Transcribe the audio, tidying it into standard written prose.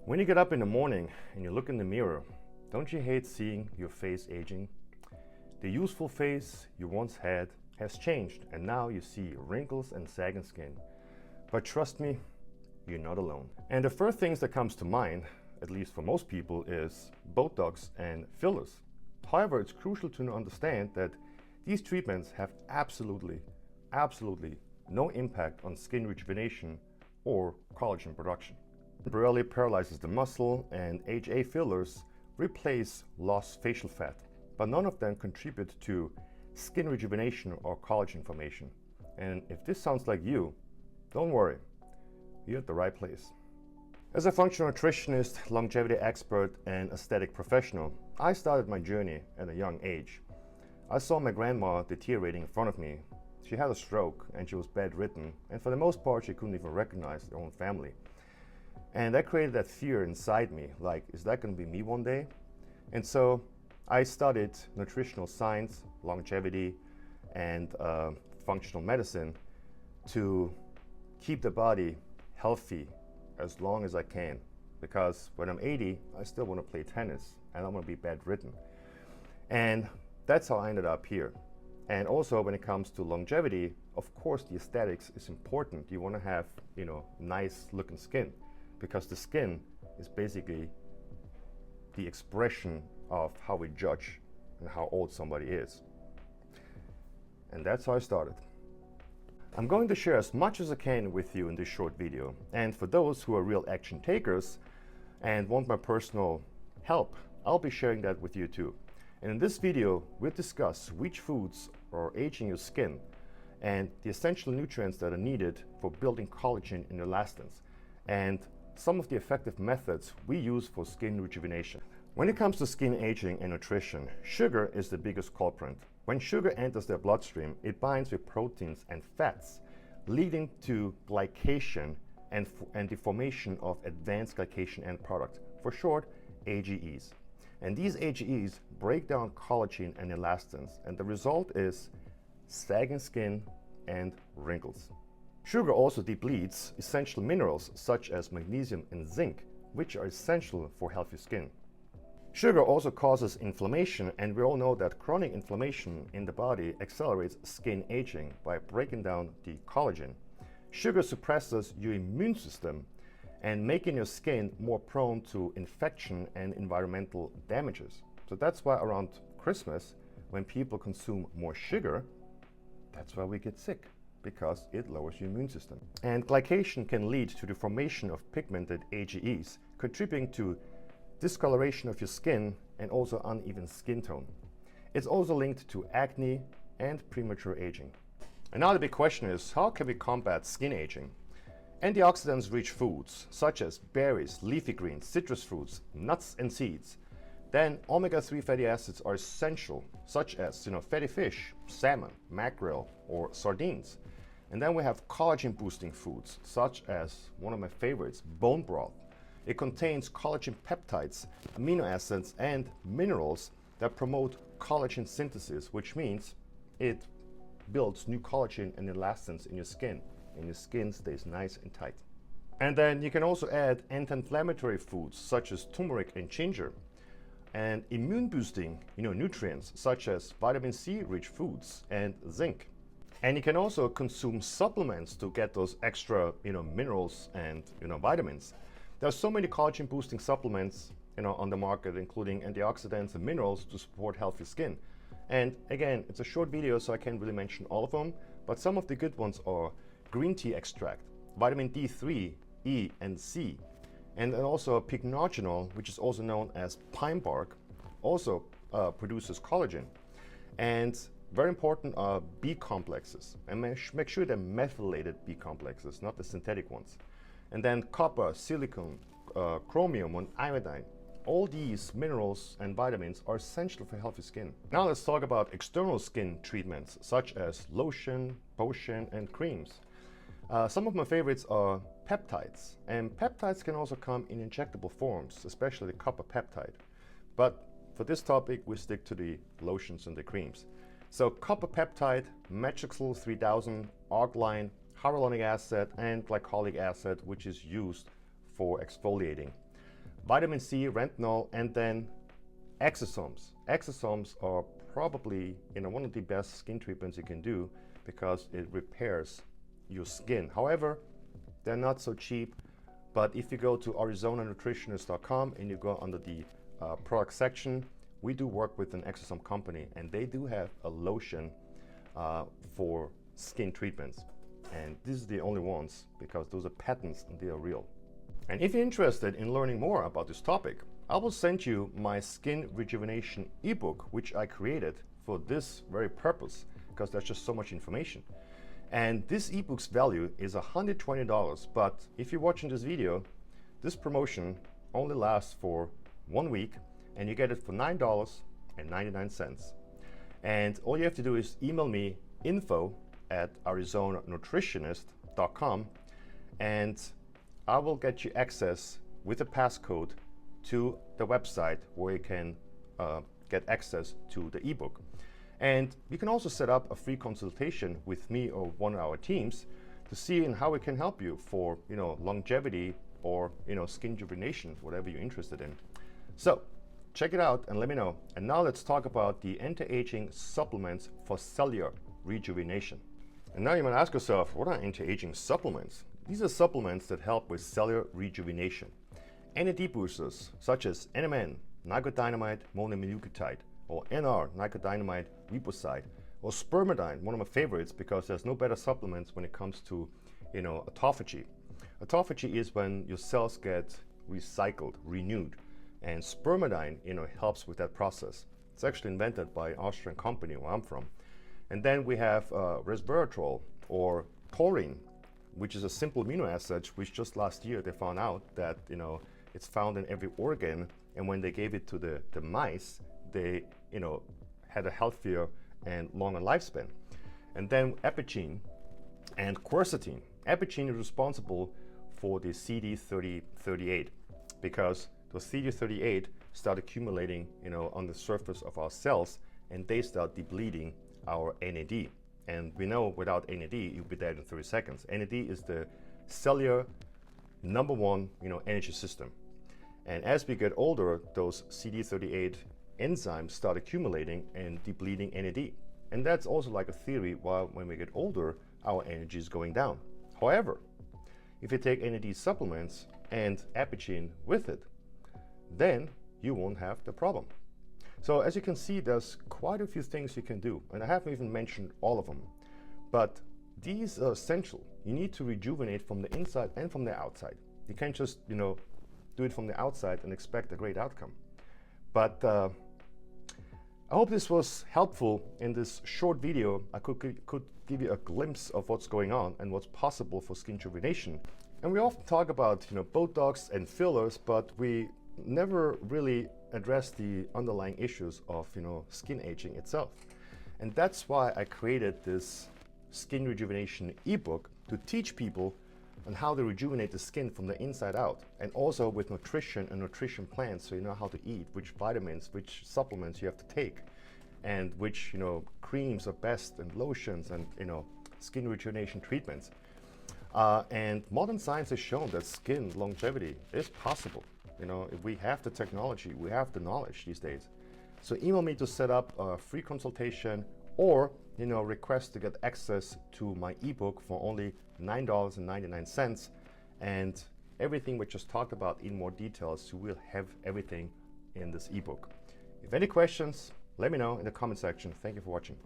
When you get up in the morning and you look in the mirror, don't you hate seeing your face aging? The youthful face you once had has changed, and now you see wrinkles and sagging skin. But trust me, you're not alone. And the first things that comes to mind, at least for most people, is Botox and fillers. However, it's crucial to understand that these treatments have absolutely no impact on skin rejuvenation or collagen production. It temporarily paralyzes the muscle, and HA fillers replace lost facial fat, but none of them contribute to skin rejuvenation or collagen formation. And if this sounds like you, don't worry, you're at the right place. As a functional nutritionist, longevity expert, and aesthetic professional, I started my journey at a young age. I saw my grandma deteriorating in front of me. She had a stroke and she was bedridden, and for the most part she couldn't even recognize her own family. And that created that fear inside me, like, is that going to be me one day? And so I studied nutritional science, longevity, and functional medicine to keep the body healthy as long as I can. Because when I'm 80, I still want to play tennis and I want to be bedridden. And that's how I ended up here. And also when it comes to longevity, of course the aesthetics is important. You want to have, nice looking skin, because the skin is basically the expression of how we judge and how old somebody is. And that's how I started. I'm going to share as much as I can with you in this short video. And for those who are real action takers and want my personal help, I'll be sharing that with you too. And in this video, we'll discuss which foods are aging your skin and the essential nutrients that are needed for building collagen and elastins, and some of the effective methods we use for skin rejuvenation. When it comes to skin aging and nutrition, sugar is the biggest culprit. When sugar enters the bloodstream, it binds with proteins and fats, leading to glycation and the formation of advanced glycation end product, for short, AGEs. And these AGEs break down collagen and elastins, and the result is sagging skin and wrinkles. Sugar also depletes essential minerals such as magnesium and zinc, which are essential for healthy skin. Sugar also causes inflammation, and we all know that chronic inflammation in the body accelerates skin aging by breaking down the collagen. Sugar suppresses your immune system and making your skin more prone to infection and environmental damages. So that's why around Christmas, when people consume more sugar, that's why we get sick, because it lowers your immune system. And glycation can lead to the formation of pigmented AGEs, contributing to discoloration of your skin and also uneven skin tone. It's also linked to acne and premature aging. And now the big question is, how can we combat skin aging? Antioxidants-rich foods such as berries, leafy greens, citrus fruits, nuts and seeds. Then omega-3 fatty acids are essential, such as fatty fish, salmon, mackerel, or sardines. And then we have collagen-boosting foods, such as one of my favorites, bone broth. It contains collagen peptides, amino acids, and minerals that promote collagen synthesis, which means it builds new collagen and elastins in your skin, and your skin stays nice and tight. And then you can also add anti-inflammatory foods such as turmeric and ginger, and immune-boosting nutrients such as vitamin C-rich foods and zinc. And you can also consume supplements to get those extra minerals and vitamins. There are so many collagen boosting supplements on the market, including antioxidants and minerals to support healthy skin. And again, it's a short video, so I can't really mention all of them, but some of the good ones are green tea extract, vitamin D3, E, and C, and then also pycnogenol, which is also known as pine bark, also produces collagen. And very important are B complexes, and make sure they're methylated B complexes, not the synthetic ones. And then copper, silicon, chromium, and iodine. All these minerals and vitamins are essential for healthy skin. Now let's talk about external skin treatments such as lotion, potion, and creams. Some of my favorites are peptides, and peptides can also come in injectable forms, especially the copper peptide. But for this topic, we stick to the lotions and the creams. So copper peptide, Metrixyl 3000, Arginine, hyaluronic acid, and glycolic acid, which is used for exfoliating. vitamin C, retinol, and then exosomes. Exosomes are probably one of the best skin treatments you can do because it repairs your skin. However, they're not so cheap, but if you go to ArizonaNutritionist.com and you go under the product section, we do work with an exosome company, and they do have a lotion for skin treatments. And this is the only ones because those are patents and they are real. And if you're interested in learning more about this topic, I will send you my Skin Rejuvenation ebook, which I created for this very purpose because there's just so much information. And this ebook's value is $120, but if you're watching this video, this promotion only lasts for 1 week and you get it for $9.99. And all you have to do is email me info@ArizonaNutritionist.com and I will get you access with a passcode to the website where you can get access to the ebook. And you can also set up a free consultation with me or one of our teams to see how we can help you for longevity or skin rejuvenation, whatever you're interested in. So check it out and let me know. And now let's talk about the anti-aging supplements for cellular rejuvenation. And now you might ask yourself, what are anti-aging supplements? These are supplements that help with cellular rejuvenation. NAD boosters such as NMN, nicotinamide mononucleotide, or NR, nicotinamide riboside, or spermidine, one of my favorites because there's no better supplements when it comes to autophagy. Autophagy is when your cells get recycled, renewed, and spermidine helps with that process. It's actually invented by an Austrian company where I'm from. And then we have resveratrol or taurine, which is a simple amino acid, which just last year they found out that it's found in every organ, and when they gave it to the mice, they had a healthier and longer lifespan. And then epigene and quercetin. Epigene is responsible for the CD38 because the CD38 start accumulating on the surface of our cells, and they start depleting our NAD. And we know without NAD, you'll be dead in 30 seconds. NAD is the cellular number one energy system. And as we get older, those CD38 enzymes start accumulating and depleting NAD. And that's also like a theory why when we get older, our energy is going down. However, if you take NAD supplements and epigene with it, then you won't have the problem. So as you can see, there's quite a few things you can do, and I haven't even mentioned all of them. But these are essential. You need to rejuvenate from the inside and from the outside. You can't just do it from the outside and expect a great outcome. But I hope this was helpful in this short video. I could give you a glimpse of what's going on and what's possible for skin rejuvenation. And we often talk about Botox and fillers, but we never really address the underlying issues of skin aging itself. And that's why I created this Skin Rejuvenation ebook to teach people on how to rejuvenate the skin from the inside out, and also with nutrition and nutrition plans, so you know how to eat, which vitamins, which supplements you have to take, and which creams are best, and lotions, and skin rejuvenation treatments. And modern science has shown that skin longevity is possible. If we have the technology, we have the knowledge these days. So email me to set up a free consultation, or request to get access to my ebook for only $9.99, and everything we just talked about in more details. You will have everything in this ebook. If any questions, let me know in the comment section. Thank you for watching.